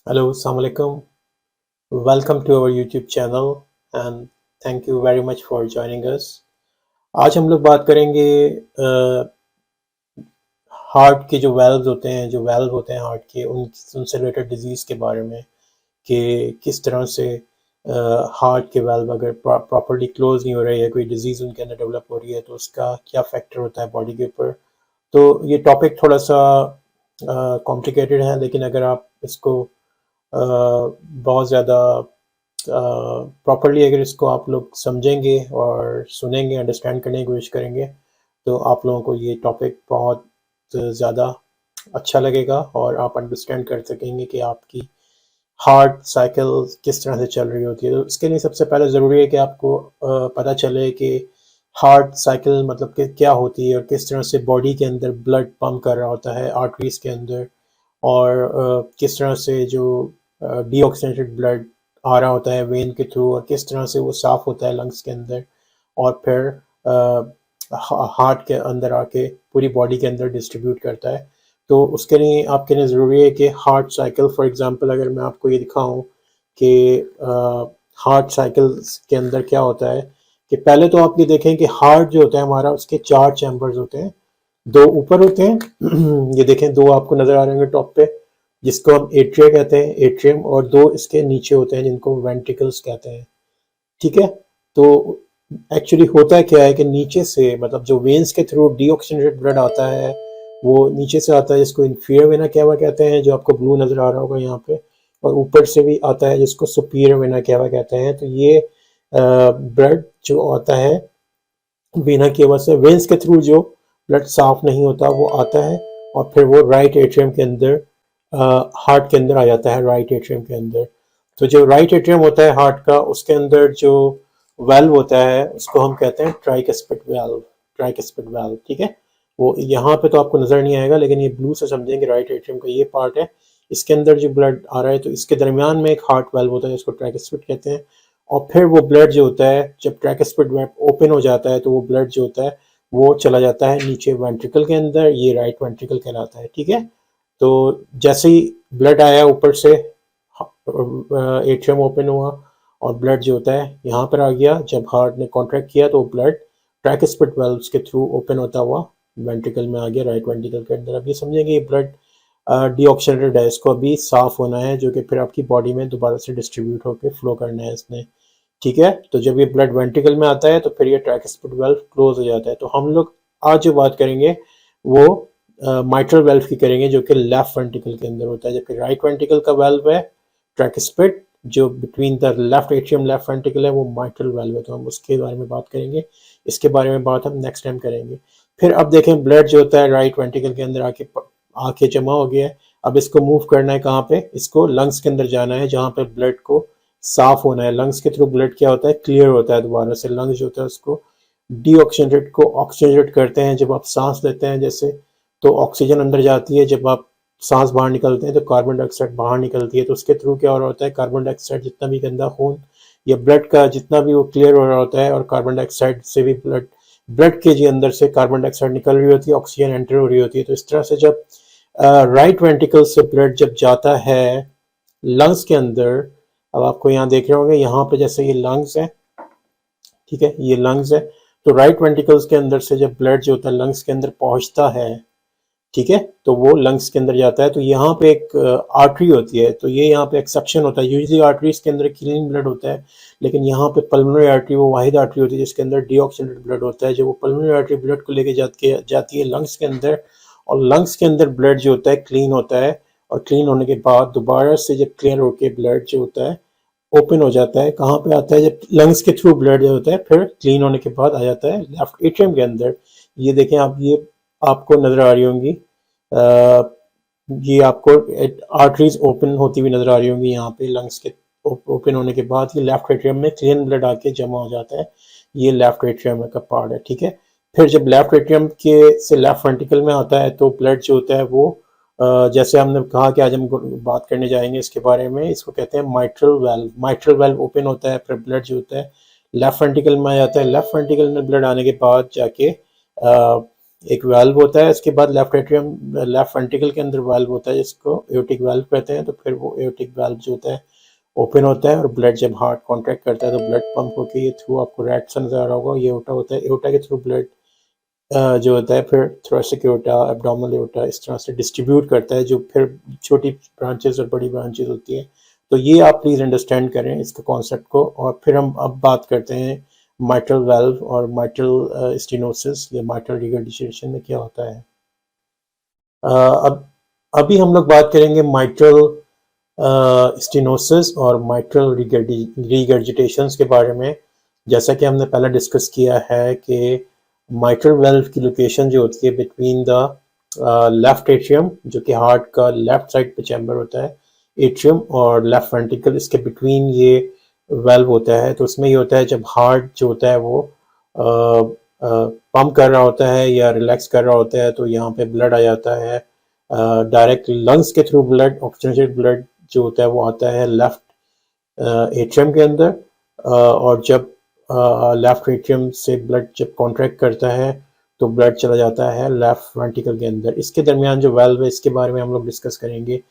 Hello, Assalamu alaikum. Welcome to our YouTube channel and thank you very much for joining us. आज हम लोग बात करेंगे heart के जो वेल्व्स होते हैं, जो वेल्व होते हैं हार्ट के, उनसे रिलेटेड डिजीज़ के बारे में कि किस तरह से हार्ट के वेल्व अगर प्रॉपर्ली क्लोज नहीं हो रही है, कोई डिजीज़ उनके अंदर डेवलप हो रही है तो उसका क्या फैक्टर होता है बॉडी के ऊपर। तो ये टॉपिक थोड़ा सा कॉम्प्लिकेटेड है, लेकिन अगर आप इसको बहुत ज़्यादा प्रॉपरली अगर इसको आप लोग समझेंगे और सुनेंगे, अंडरस्टैंड करने की कोशिश करेंगे, तो आप लोगों को ये टॉपिक बहुत ज़्यादा अच्छा लगेगा और आप अंडरस्टैंड कर सकेंगे कि आपकी हार्ट साइकिल किस तरह से चल रही होती है। तो इसके लिए सबसे पहले ज़रूरी है कि आपको पता चले कि हार्ट साइकिल मतलब कि क्या होती है और किस तरह से बॉडी के अंदर ब्लड पंप कर रहा होता है आर्टरीज़ के अंदर, और किस तरह से जो डीऑक्सीजनेटेड ब्लड आ रहा होता है वेन के थ्रू और किस तरह से वो साफ़ होता है लंग्स के अंदर और फिर हार्ट के अंदर आके पूरी बॉडी के अंदर डिस्ट्रीब्यूट करता है। तो उसके लिए आपके लिए ज़रूरी है कि हार्ट साइकिल, फॉर एग्ज़ाम्पल अगर मैं आपको ये दिखाऊँ कि हार्ट साइकिल्स के अंदर क्या होता है, कि पहले तो आप ये देखें कि हार्ट जो होता है हमारा, उसके 4 चैम्बर्स होते हैं। 2 ऊपर होते हैं ये देखें 2 आपको नज़र आ रहे होंगे टॉप पे, जिसको हम एट्रिया कहते हैं, एट्रियम, और 2 इसके नीचे होते हैं जिनको वेंट्रिकल्स कहते हैं। ठीक है? तो एक्चुअली होता क्या है कि नीचे से, मतलब जो वेन्स के थ्रू डीऑक्सीजनेटेड ब्लड आता है वो नीचे से आता है, जिसको इंफीरियर वेना केवा कहते हैं, जो आपको ब्लू नज़र आ रहा होगा यहाँ पे, और ऊपर से भी आता है जिसको सुपीरियर वेना केवा कहते हैं। तो ये ब्लड जो आता है वेना केवा से, वेन्स के थ्रू जो ब्लड साफ नहीं होता वो आता है और फिर वो राइट एट्रियम के अंदर, हार्ट के अंदर आ जाता है, राइट एट्रियम के अंदर। तो जो राइट एट्रियम होता है हार्ट का, उसके अंदर जो वेल्व होता है उसको हम कहते हैं ट्राइकस्पिड वेल्व, ट्राइकस्पिड वेल्व। ठीक है? वो यहाँ पे तो आपको नजर नहीं आएगा, लेकिन ये ब्लू से समझेंगे राइट एट्रियम का ये पार्ट है, इसके अंदर जो ब्लड आ रहा है, तो इसके दरमियान में एक हार्ट वेल्व होता है जिसको ट्राइकस्पिड कहते हैं। और फिर वो ब्लड जो होता है, जब ट्राइकस्पिड वेल्व ओपन हो जाता है तो वो ब्लड जो होता है वो चला जाता है नीचे वेंट्रिकल के अंदर, ये राइट वेंट्रिकल कहलाता है। ठीक है? तो जैसे ही ब्लड आया ऊपर से, एट्रियम ओपन हुआ और ब्लड जो होता है यहाँ पर आ गया, जब हार्ट ने कॉन्ट्रैक्ट किया तो ब्लड ट्राइकस्पिड वेल्व्स के थ्रू ओपन होता हुआ वेंट्रिकल में आ गया, राइट वेंट्रिकल के अंदर। अब ये समझेंगे ये ब्लड डीऑक्सीजनेटेड है, इसको अभी साफ होना है, जो कि फिर आपकी बॉडी में दोबारा से डिस्ट्रीब्यूट होकर फ्लो करना है इसने। ठीक है? तो जब ये ब्लड वेंट्रिकल में आता है तो फिर ये ट्राइकस्पिड वेल्व क्लोज हो जाता है। तो हम लोग आज जो बात करेंगे वो माइट्रल वेल्व की करेंगे, जो कि लेफ्ट वेंट्रिकल के अंदर होता है, जबकि राइट वेंट्रिकल का वेल्व है ट्रैकिस्पिड, जो between the left atrium left ventricle है, वो माइट्रल वेल्व है। तो हम उसके बारे में बात करेंगे, इसके बारे में बात हम नेक्स्ट टाइम करेंगे। फिर अब देखें ब्लड जो होता है राइट वेंट्रिकल के अंदर आके जमा हो गया है। अब इसको मूव करना है कहाँ पे, इसको लंग्स के अंदर जाना है, जहाँ पे ब्लड को साफ होना है। लंग्स के थ्रू ब्लड क्या होता है, क्लियर होता है दोबारा से। लंग्स जो होता है उसको डीऑक्सीजनेटेड को ऑक्सीजनेट करते हैं जब आप सांस लेते हैं, जैसे तो ऑक्सीजन अंदर जाती है, जब आप सांस बाहर निकलते हैं तो कार्बन डाइऑक्साइड बाहर निकलती है। तो उसके थ्रू क्या हो रहा होता है, कार्बन डाइऑक्साइड जितना भी गंदा खून या ब्लड का जितना भी वो क्लियर हो रहा होता है, और कार्बन डाइऑक्साइड से भी ब्लड ब्लड के जी अंदर से कार्बन डाइऑक्साइड निकल रही होती है, ऑक्सीजन एंटर हो रही होती है। तो इस तरह से जब राइट वेंट्रिकल से ब्लड जब जाता है लंग्स के अंदर, अब आपको यहाँ देख रहे होंगे, यहाँ पे जैसे ये लंग्स है, ठीक है, ये लंग्स है, तो राइट वेंट्रिकल्स के अंदर से जब ब्लड जो होता है लंग्स के अंदर पहुंचता है, ठीक है, तो वो लंग्स के अंदर जाता है। तो यहाँ पे एक आर्टरी होती है, तो ये यहाँ पे एक्सेप्शन होता है। यूजली आर्टरीज के अंदर क्लीन ब्लड होता है, लेकिन यहाँ पे पल्मोनरी आर्टरी वो वाहिद आर्टरी होती है जिसके अंदर डीऑक्सीजनेटेड ब्लड होता है। जो वो पल्मोनरी आर्टरी ब्लड को लेके जाती है लंग्स के अंदर, और लंग्स के अंदर ब्लड जो होता है क्लीन होता है, और क्लीन होने के बाद दोबारा से जब क्लियर होकर ब्लड जो होता है ओपन हो जाता है, कहाँ पे आता है, जब लंग्स के थ्रू ब्लड जो होता है फिर क्लीन होने के बाद आ जाता है लेफ्ट एट्रियम के अंदर। ये देखें आप, ये आपको नजर आ रही होंगी, ये आपको आर्टरीज ओपन होती हुई नजर आ रही होंगी यहाँ पे। लंग्स के ओपन होने के बाद ये लेफ्ट एट्रियम में क्लीन ब्लड आके जमा हो जाता है, ये लेफ्ट एट्रियम का पार्ट है। ठीक है? फिर जब लेफ्ट एट्रियम के से लेफ्ट वेंट्रिकल में आता है तो ब्लड जो होता है वो जैसे हमने कहा कि आज हम बात करने जाएंगे इसके बारे में, इसको कहते हैं mitral valve. Mitral valve open होता है, फिर ब्लड जो होता है लेफ्ट वेंट्रिकल में आ जाता है। लेफ्ट वेंट्रिकल में ब्लड आने के बाद जाके एक वाल्व होता है, इसके बाद लेफ्ट एट्रियम लेफ्ट वेंट्रिकल के अंदर वाल्व होता है जिसको एओर्टिक वाल्व कहते हैं। तो फिर वो एओर्टिक वाल्व जो होता है ओपन होता है और ब्लड जब हार्ट कॉन्ट्रैक्ट करता है तो ब्लड पंप होकर ये थ्रू, आपको रेड सा नजर आ रहा होगा, ये एओर्टा होता है। एओर्टा के थ्रू ब्लड जो होता है फिर थोरेसिक एओर्टा, एब्डोमिनल एओर्टा, इस तरह से डिस्ट्रीब्यूट करता है, जो फिर छोटी ब्रांचेस और बड़ी ब्रांचेस होती हैं। तो ये आप प्लीज़ अंडरस्टैंड करें इसका कॉन्सेप्ट को। और फिर हम अब बात करते हैं माइट्रल वाल्व और माइट्रल स्टेनोसिस या माइट्रल रिगर्जिटेशन में क्या होता है। अब अभी हम लोग बात करेंगे माइट्रल स्टेनोसिस और माइट्रल रिगर्जिटेशंस के बारे में। जैसा कि हमने पहले डिस्कस किया है कि माइट्रल वाल्व की लोकेशन जो होती है बिटवीन द लेफ्ट एट्रियम, जो कि हार्ट का लेफ्ट साइड पे चैम्बर होता है, एट्रियम और लेफ्ट वेंट्रिकल, इसके बिटवीन ये वाल्व होता है। तो उसमें ये होता है जब हार्ट जो होता है वो पंप कर रहा होता है या रिलैक्स कर रहा होता है तो यहाँ पे ब्लड आ जाता है डायरेक्ट लंग्स के थ्रू। ब्लड, ऑक्सीजनेटेड ब्लड जो होता है वो आता है लेफ्ट एट्रियम के अंदर, और जब लेफ्ट एट्रियम से ब्लड जब कॉन्ट्रैक्ट करता है तो ब्लड चला जाता है लेफ्ट वेंट्रिकल के अंदर। इसके दरमियान जो वाल्व है इसके बारे में हम लोग डिस्कस करेंगे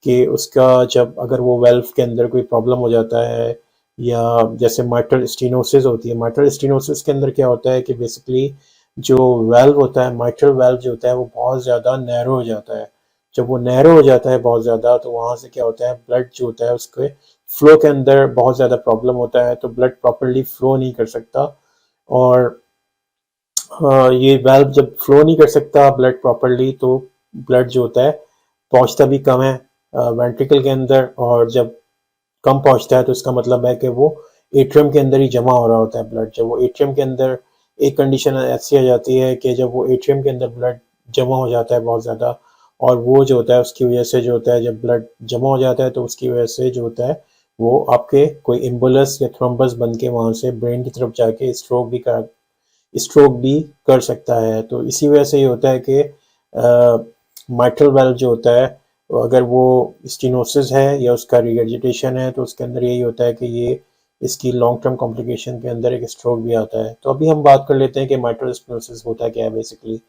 कि उसका जब अगर वो वाल्व के अंदर कोई प्रॉब्लम हो जाता है या जैसे माइट्रल स्टेनोसिस होती है। माइट्रल स्टेनोसिस के अंदर क्या होता है कि बेसिकली जो वाल्व होता है, माइट्रल वाल्व जो होता है वो बहुत ज़्यादा नैरो हो जाता है। जब वो नैरो हो जाता है बहुत ज़्यादा तो वहाँ से क्या होता है, ब्लड जो होता है उसके फ्लो के अंदर बहुत ज़्यादा प्रॉब्लम होता है, तो ब्लड प्रॉपरली फ्लो नहीं कर सकता। और ये वाल्व जब फ्लो नहीं कर सकता ब्लड प्रॉपरली तो ब्लड जो होता है पहुँचता भी कम है वेंट्रिकल के अंदर, और जब कम पहुँचता है तो इसका मतलब है कि वो एट्रियम के अंदर ही जमा हो रहा होता है ब्लड। जब वो एट्रियम के अंदर, एक कंडीशन ऐसी आ जाती है कि जब वो एट्रियम के अंदर ब्लड जमा हो जाता है बहुत ज़्यादा, और वो जो होता है उसकी वजह से जो होता है जब ब्लड जमा हो जाता है तो उसकी वजह से जो होता है वो आपके कोई एम्बुलस या थ्रोम्बस बन के वहाँ से ब्रेन की तरफ जाके स्ट्रोक भी कर सकता है। तो इसी वजह से ये होता है कि माइट्रल वाल्व जो होता है अगर वो स्टेनोसिस है या उसका रिगर्जिटेशन है तो उसके अंदर यही होता है कि ये इसकी लॉन्ग टर्म कॉम्प्लिकेशन के अंदर एक स्ट्रोक भी आता है। तो अभी हम बात कर लेते हैं कि माइट्रल स्टेनोसिस होता क्या है बेसिकली।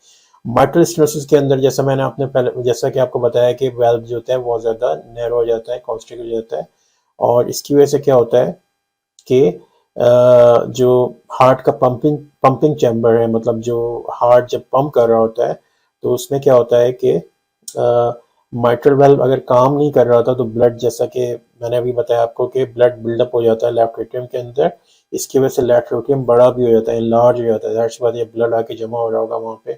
माइट्रल स्टेनोसिस के अंदर जैसा मैंने आपने पहले जैसा कि आपको बताया कि वाल्व जो होता है बहुत ज़्यादा नैरो हो जाता है, कॉन्स्ट्रिक्ट हो जाता है, और इसकी वजह से क्या होता है कि जो हार्ट का पंपिंग चैम्बर है, मतलब जो हार्ट जब पंप कर रहा होता है तो उसमें क्या होता है कि माइट्रल वाल्व अगर काम नहीं कर रहा था तो ब्लड, जैसा कि मैंने अभी बताया आपको कि ब्लड बिल्डअप हो जाता है लेफ्ट एट्रियम के अंदर, इसकी वजह से लेफ्ट एट्रियम बड़ा भी हो जाता है, इनलार्ज हो जाता है। ज़ाहिर सी बात है ब्लड आके जमा हो रहा होगा वहाँ पे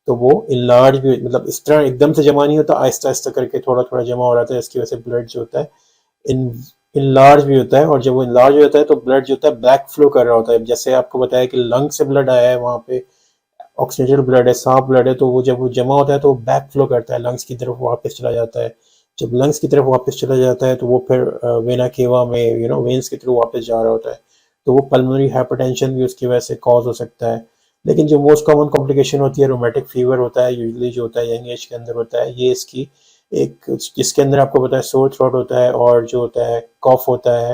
तो वो इनलार्ज भी, मतलब इस तरह एकदम से जमा नहीं होता, आहिस्ता आहिस्ता करके थोड़ा थोड़ा जमा हो रहा था, इसकी वजह से ब्लड जो होता है इन इनलार्ज भी होता है। और जब वो इनलार्ज हो जाता है तो ब्लड जो होता है बैक फ्लो कर रहा होता है। जैसे आपको बताया कि लंग से ब्लड आया है, वहाँ पे ऑक्सीजनेटेड ब्लड है, साफ ब्लड है, तो वो जब वो जमा होता है तो वो बैक फ्लो करता है, लंग्स की तरफ वापस चला जाता है। जब लंग्स की तरफ वापस चला जाता है तो वो फिर वेना केवा में वेन्स के थ्रू वापस जा रहा होता है, तो वो पल्मोनरी हाइपरटेंशन भी उसकी वजह से कॉज हो सकता है। लेकिन जो मोस्ट कॉमन कॉम्प्लिकेशन होती है रोमेटिक फीवर होता है, यूजली जो होता है यंग एज के अंदर होता है, ये इसकी एक, जिसके अंदर आपको पता है सोर थ्रोट होता है और जो होता है कॉफ होता है।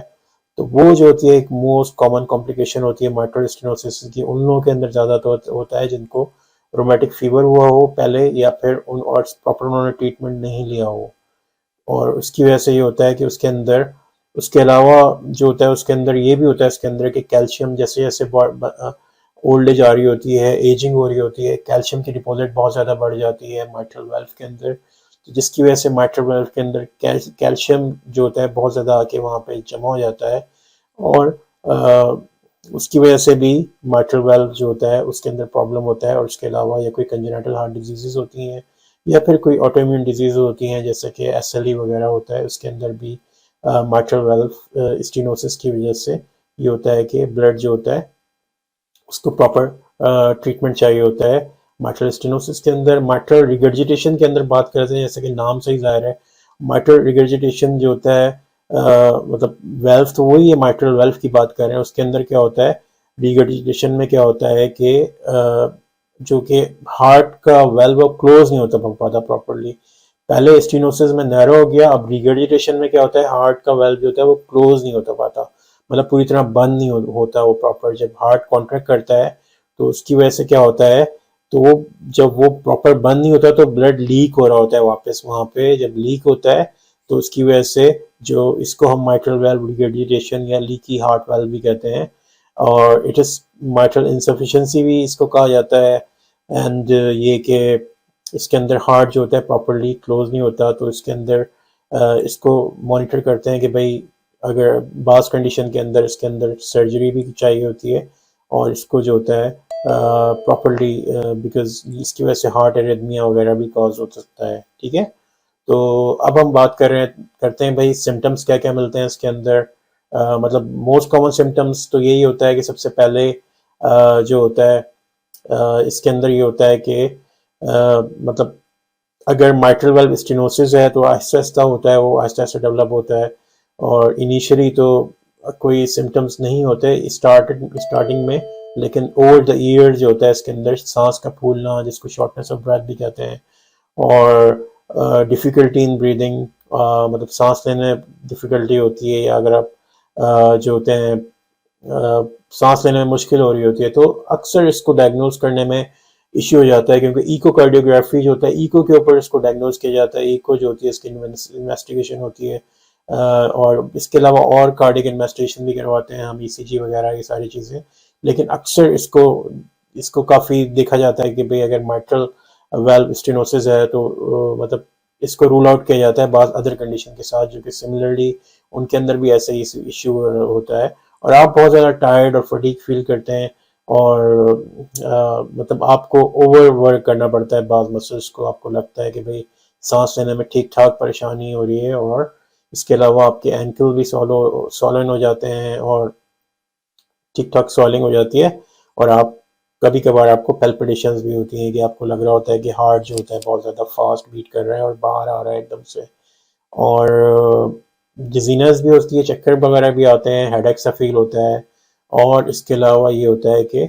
तो वो जो होती है एक मोस्ट कॉमन कॉम्प्लिकेशन होती है माइट्रल स्टेनोसिस की, उन लोगों के अंदर ज़्यादा तो होता है जिनको रोमेटिक फीवर हुआ हो पहले, या फिर उन और प्रॉपर उन्होंने ट्रीटमेंट नहीं लिया हो, और उसकी वजह से ये होता है कि उसके अंदर, उसके अलावा जो होता है उसके अंदर ये भी होता है इसके अंदर कि कैल्शियम, जैसे जैसे ओल्ड एज आ रही होती है, एजिंग हो रही होती है, कैल्शियम की डिपॉजिट बहुत ज़्यादा बढ़ जाती है माइट्रल वाल्व के अंदर, तो जिसकी वजह से माइट्रल वाल्व के अंदर कैल्शियम जो होता है बहुत ज़्यादा आके वहाँ पे जमा हो जाता है, और उसकी वजह से भी माइट्रल वाल्व जो होता है उसके अंदर प्रॉब्लम होता है। और उसके अलावा या कोई कंजेनिटल हार्ट डिजीज़ होती हैं या फिर कोई ऑटोइम्यून डिजीज़ होती हैं जैसे कि एसएलई वगैरह होता है, उसके अंदर भी माइट्रल वाल्व स्टेनोसिस की वजह से ये होता है कि ब्लड जो होता है उसको प्रॉपर ट्रीटमेंट चाहिए होता है। माइट्रल स्टेनोसिस के अंदर माइट्रल रिगर्जिटेशन के अंदर बात करते हैं, जैसे कि नाम से ही जाहिर है माइट्रल रिगर्जिटेशन जो होता है मतलब वेल्व तो वही है, माइट्रल वेल्व की बात कर रहे हैं, उसके अंदर क्या होता है रिगर्जिटेशन में क्या होता है कि जो कि हार्ट का वेल्व क्लोज नहीं होता पाता प्रॉपरली। पहले स्टेनोसिस में नैरो हो गया, अब रिगर्जिटेशन में क्या होता है हार्ट का वेल्व जो होता है वो क्लोज नहीं होता पाता, मतलब पूरी तरह बंद नहीं होता वो प्रॉपर। जब हार्ट कॉन्ट्रैक्ट करता है तो उसकी वजह से क्या होता है तो जब वो प्रॉपर बंद नहीं होता तो ब्लड लीक हो रहा होता है वापस वहाँ पे। जब लीक होता है तो उसकी वजह से जो इसको हम माइट्रल वाल्व रिगर्जिटेशन या लीकी हार्ट वाल्व भी कहते हैं, और इट इज़ माइट्रल इंसफिशिएंसी भी इसको कहा जाता है। एंड ये कि इसके अंदर हार्ट जो होता है प्रॉपरली क्लोज नहीं होता, तो इसके अंदर इसको मॉनिटर करते हैं कि भाई अगर बास कंडीशन के अंदर इसके अंदर सर्जरी भी चाहिए होती है, और इसको जो होता है प्रॉपरली, बिकॉज इसकी वजह से हार्ट एरिथमिया वगैरह भी कॉज हो सकता है। ठीक है, तो अब हम बात करते हैं भाई सिम्टम्स क्या क्या मिलते हैं इसके अंदर। मतलब मोस्ट कॉमन सिम्टम्स तो यही होता है कि सबसे पहले जो होता है इसके अंदर ये होता है कि मतलब अगर माइट्रल वाल्व स्टेनोसिस है तो आहिस्ता आहिस्ता होता है, वो आहिस्ता आहिस्ता डेवलप होता है, और इनिशियली तो कोई सिम्टम्स नहीं होते स्टार्टिंग में, लेकिन ओवर द ईयर जो होता है इसके अंदर सांस का फूलना, जिसको शॉर्टनेस ऑफ ब्रेथ भी कहते हैं, और डिफ़िकल्टी इन ब्रीदिंग, मतलब सांस लेने में डिफ़िकल्टी होती है, या अगर आप जो होते हैं सांस लेने में मुश्किल हो रही होती है, तो अक्सर इसको डायग्नोज करने में इश्यू हो जाता है, क्योंकि इकोकार्डियोग्राफी जो होता है इको के ऊपर इसको डायग्नोज किया जाता है। इको जो होती है इसकी इन्वेस्टिगेशन होती है, और इसके अलावा और कार्डियक इन्वेस्टिगेशन भी करवाते हैं हम, ईसीजी वगैरह ये सारी चीज़ें। लेकिन अक्सर इसको इसको काफ़ी देखा जाता है कि भाई अगर माइट्रल वाल्व स्टेनोसिस है तो मतलब इसको रूल आउट किया जाता है बाज़ अदर कंडीशन के साथ, जो कि सिमिलरली उनके अंदर भी ऐसा ही इश्यू होता है, और आप बहुत ज़्यादा टायर्ड और फटीग फील करते हैं, और मतलब आपको ओवर वर्क करना पड़ता है बाज़ मसल्स को, आपको लगता है कि भाई सांस लेने में ठीक ठाक परेशानी हो रही है, और इसके अलावा आपके एंकल भी सॉलन हो जाते हैं, और ठीक ठाक सॉलिंग हो जाती है, और आप कभी कभार आपको पेल्पिटेशंस भी होती हैं कि आपको लग रहा होता है कि हार्ट जो होता है बहुत ज़्यादा फास्ट बीट कर रहा है और बाहर आ रहा है एकदम से, और डिजीनेस भी होती है, चक्कर वगैरह भी आते हैं, हेडेक सा फील होता है, और इसके अलावा ये होता है कि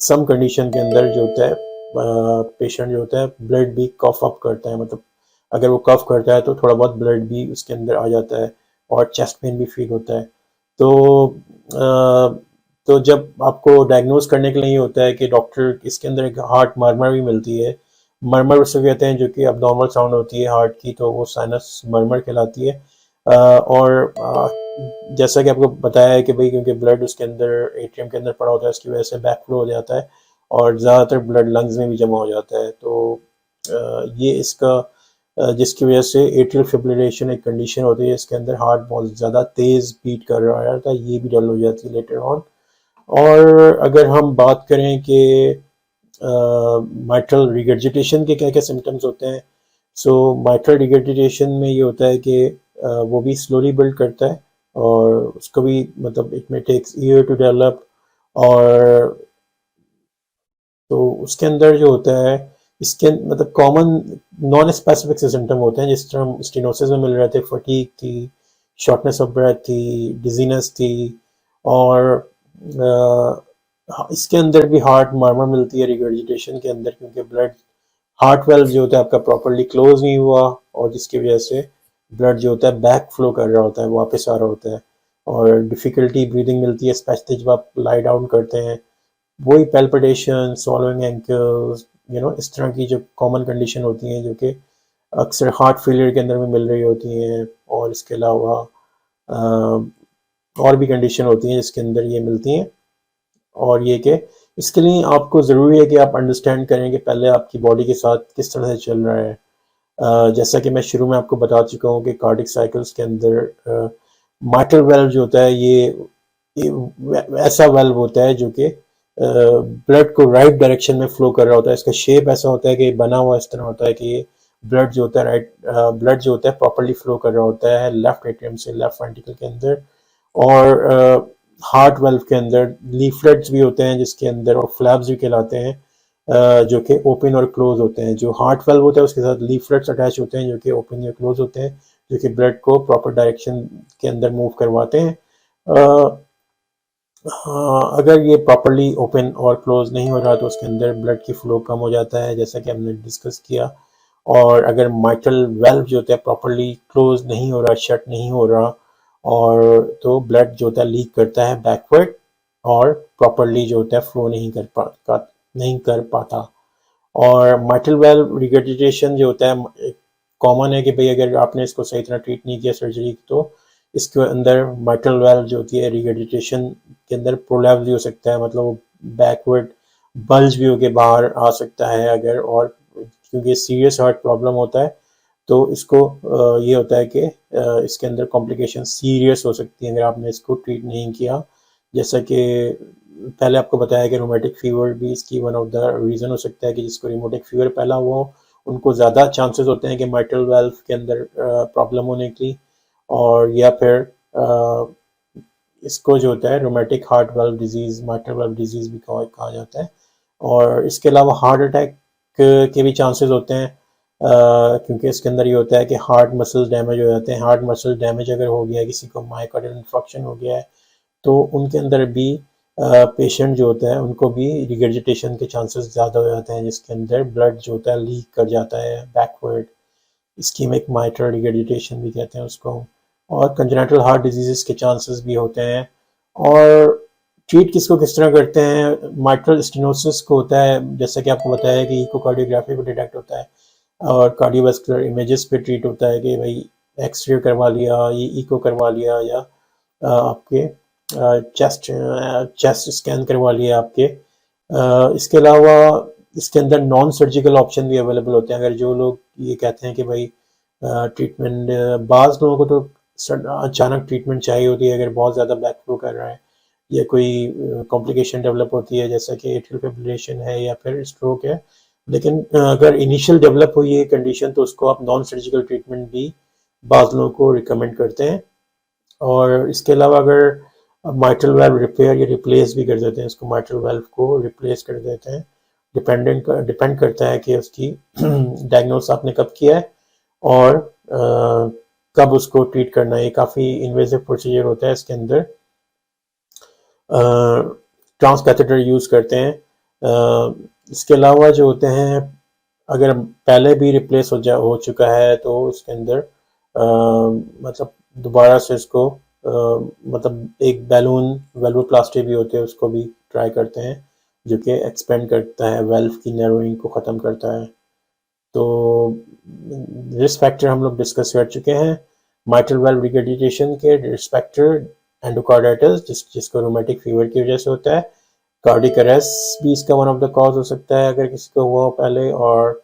सम कंडीशन के अंदर जो होता है पेशेंट जो होता है ब्लड भी कफ अप करता है, मतलब अगर वो कफ करता है तो थोड़ा बहुत ब्लड भी उसके अंदर आ जाता है, और चेस्ट पेन भी फील होता है। तो तो जब आपको डायग्नोज करने के लिए होता है कि डॉक्टर इसके अंदर एक हार्ट मर्मर भी मिलती है, मर्मर उसको कहते हैं जो कि अब नॉर्मल साउंड होती है हार्ट की, तो वो साइनस मर्मर कहलाती है। और जैसा कि आपको बताया है कि भाई क्योंकि ब्लड उसके अंदर एट्रियम के अंदर पड़ा होता है, इसकी वजह से बैक फ्लो हो जाता है, और ज़्यादातर ब्लड लंग्स में भी जमा हो जाता है, तो ये इसका जिसकी वजह से एट्रियल फिब्रिलेशन एक कंडीशन होती है, इसके अंदर हार्ट बहुत ज़्यादा तेज़ बीट कर रहा था, ये भी डेवलप हो जाती है लेटर ऑन। और अगर हम बात करें कि माइट्रल रिगर्जिटेशन के क्या क्या सिम्टम्स होते हैं, सो माइट्रल रिगर्जिटेशन में ये होता है कि वो भी स्लोली बिल्ड करता है, और उसको भी मतलब इट में टेक्स ईयर टू डेवलप, और तो उसके अंदर जो होता है इसके मतलब कॉमन नॉन स्पेसिफिक से सिम्टम होते हैं, जिस तरह हम स्टेनोसिस में मिल रहे थे, फटीग थी, शॉर्टनेस ऑफ ब्रेथ थी, डिजीनेस थी, और इसके अंदर भी हार्ट मर्मर मिलती है रिगर्जिटेशन के अंदर, क्योंकि ब्लड हार्ट वाल्व जो होता है आपका प्रॉपरली क्लोज नहीं हुआ, और जिसकी वजह से ब्लड जो होता है बैक फ्लो कर रहा होता है, वापस आ रहा होता है, और डिफ़िकल्टी ब्रीदिंग मिलती है, स्पेशली जब आप लाई डाउन करते हैं, वही पेल्पिटेशन, swallowing एंकल्स, इस तरह की जो कॉमन कंडीशन होती हैं, जो कि अक्सर हार्ट फेलियर के अंदर में मिल रही होती हैं, और इसके अलावा और भी कंडीशन होती हैं जिसके अंदर ये मिलती हैं। और ये कि इसके लिए आपको ज़रूरी है कि आप अंडरस्टैंड करें कि पहले आपकी बॉडी के साथ किस तरह से चल रहा है। जैसा कि मैं शुरू में आपको बता चुका हूँ कि कार्डिक साइकिल्स के अंदर माइट्रल वाल्व जो होता है ये ऐसा वाल्व होता है जो कि ब्लड को राइट डायरेक्शन में फ्लो कर रहा होता है। इसका शेप ऐसा होता है कि बना हुआ इस तरह होता है कि ब्लड जो होता है ब्लड जो होता है प्रॉपरली फ्लो कर रहा होता है लेफ्ट एट्रियम से लेफ्ट वेंट्रिकल के अंदर, और हार्ट वाल्व के अंदर लीफलेट्स भी होते हैं जिसके अंदर, और फ्लैप्स भी कहलाते हैं, जो कि ओपन और क्लोज होते हैं। जो हार्ट वाल्व होता है उसके साथ लीफलेट्स अटैच होते हैं जो कि ओपन या क्लोज होते हैं, जो कि ब्लड को प्रॉपर डायरेक्शन के अंदर मूव करवाते हैं। हाँ, अगर ये प्रॉपरली ओपन और क्लोज नहीं हो रहा तो उसके अंदर ब्लड की फ्लो कम हो जाता है, जैसा कि हमने डिस्कस किया। और अगर माइट्रल वाल्व जो होता है प्रॉपरली क्लोज नहीं हो रहा, शट नहीं हो रहा, और तो ब्लड जो होता है लीक करता है बैकवर्ड, और प्रॉपरली जो होता है फ्लो नहीं कर पाता। और माइट्रल वेल्व रिगर्जिटेशन जो होता है कॉमन है कि भाई अगर आपने इसको सही तरह ट्रीट नहीं किया सर्जरी तो इसके अंदर माइट्रल वेल्व जो होती है रिगर्जिटेशन के अंदर प्रोलैप्स भी हो सकता है, मतलब वो बैकवर्ड बल्ज भी होके बाहर आ सकता है अगर, और क्योंकि सीरियस हार्ट प्रॉब्लम होता है तो इसको ये होता है कि इसके अंदर कॉम्प्लिकेशन सीरियस हो सकती है अगर आपने इसको ट्रीट नहीं किया। जैसा कि पहले आपको बताया कि रोमेटिक फीवर भी इसकी वन ऑफ द रीज़न हो सकता है कि जिसको रोमेटिक फीवर पहला हुआ हो उनको ज़्यादा चांसेस होते हैं कि माइट्रल वेल्व के अंदर प्रॉब्लम होने की, और या फिर इसको जो होता है rheumatic heart valve disease, mitral valve disease भी कहा जाता है। और इसके अलावा हार्ट अटैक के भी चांसेस होते हैं क्योंकि इसके अंदर ये होता है कि हार्ट मसल्स डैमेज हो जाते हैं। हार्ट मसल डैमेज अगर हो गया, किसी को मायोकार्डियल इन्फेक्शन हो गया है तो उनके अंदर भी पेशेंट जो होता है उनको भी रिगर्जिटेशन के चांसेस ज़्यादा हो जाते हैं, जिसके अंदर ब्लड जो होता है लीक कर जाता है बैकवर्ड। इस्कीमिक माइट्रल रिगर्जिटेशन भी कहते हैं उसको। और कंजेनिटल हार्ट डिजीज़ के चांसेस भी होते हैं। और ट्रीट किसको किस तरह करते हैं, माइट्रल स्टेनोसिस को होता है जैसा कि आपको बताया कि इकोकार्डियोग्राफी पे डिटेक्ट होता है और कार्डियोवास्कुलर इमेजेस पे ट्रीट होता है कि भाई एक्सरे करवा लिया, ये इको करवा लिया, या आपके चेस्ट स्कैन करवा लिया आपके। इसके अलावा इसके अंदर नॉन सर्जिकल ऑप्शन भी अवेलेबल होते हैं। अगर जो लोग ये कहते हैं कि भाई ट्रीटमेंट, बाज़ लोगों को तो अचानक ट्रीटमेंट चाहिए होती है अगर बहुत ज़्यादा बैक फ्लो कर रहा है या कोई कॉम्प्लिकेशन डेवलप होती है जैसा कि एट्रियल फिब्रिलेशन है या फिर स्ट्रोक है। लेकिन अगर इनिशियल डेवलप हुई है कंडीशन तो उसको आप नॉन सर्जिकल ट्रीटमेंट भी बाज़ लोगों को रिकमेंड करते हैं। और इसके अलावा अगर माइट्रल वाल्व रिपेयर या रिप्लेस भी कर देते हैं, इसको माइट्रल वाल्व को रिप्लेस कर देते हैं। डिपेंड करता है कि उसकी डायग्नोस आपने कब किया है और कब उसको ट्रीट करना है। ये काफ़ी इन्वेजिव प्रोसीजर होता है, इसके अंदर ट्रांस कैथेटर यूज़ करते हैं। इसके अलावा जो होते हैं अगर पहले भी रिप्लेस हो चुका है तो इसके अंदर मतलब दोबारा से इसको मतलब एक बैलून वेल्वोप्लास्टी भी होते हैं उसको भी ट्राई करते हैं जो कि एक्सपेंड करता है, वेल्व की नैरोइंग को ख़त्म करता है। तो रिस्क फैक्टर हम लोग डिस्कस कर चुके हैं। माइट्रल वाल्व रिगर्जिटेशन के रिस्क फैक्टर एंडोकार्डाइटिस जिसको रोमेटिक फीवर की वजह से होता है, कार्डिक अरेस्ट भी इसका वन ऑफ द कॉज हो सकता है अगर किसी को हुआ हो पहले, और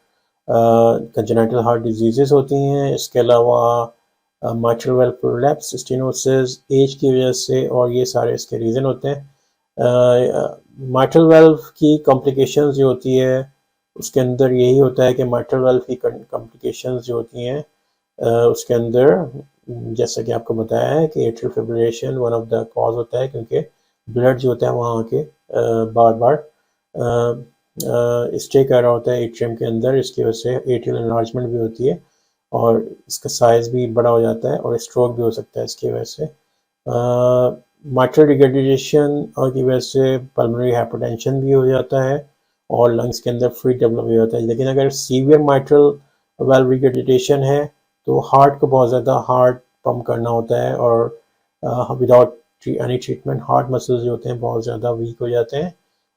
कंजेनिटल हार्ट डिजीजेस होती हैं। इसके अलावा mitral valve prolapse, stenosis, age की वजह से, और ये सारे इसके रीज़न होते हैं। माइट्रल वाल्व की कॉम्प्लिकेशंस जो होती है उसके अंदर यही होता है कि माइट्रल वाल्व की कॉम्प्लिकेशंस जो होती हैं उसके अंदर जैसा कि आपको बताया है कि atrial fibrillation one of the cause होता है क्योंकि ब्लड जो होता है वहाँ आके बार बार स्टे कर रहा होता है एट्रियम के अंदर। इसकी वजह से एट्रियल एनलार्जमेंट भी होती है और इसका साइज़ भी बड़ा हो जाता है और स्ट्रोक भी हो सकता है इसकी वजह से। माइट्रल रिगर्जिटेशन की वजह से पल्मोनरी हाइपरटेंशन भी हो जाता है और लंग्स के अंदर फ्लूइड डेवलप हो जाता है। लेकिन अगर सीवियर माइट्रल वाल्व रिगर्जिटेशन है तो हार्ट को बहुत ज़्यादा हार्ट पंप करना होता है और without any treatment heart muscles जो होते हैं बहुत ज़्यादा वीक हो जाते हैं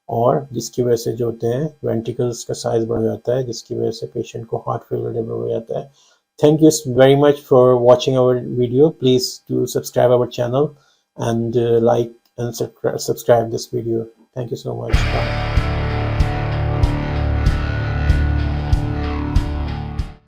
और जिसकी वजह से जो होते हैं वेंट्रिकल्स का साइज बढ़ जाता है जिसकी वजह से पेशेंट को हार्ट फेलियर डेवलप हो जाता है। Thank you very much for watching our video. Please do subscribe our channel and like and subscribe this video. Thank you so much. Bye.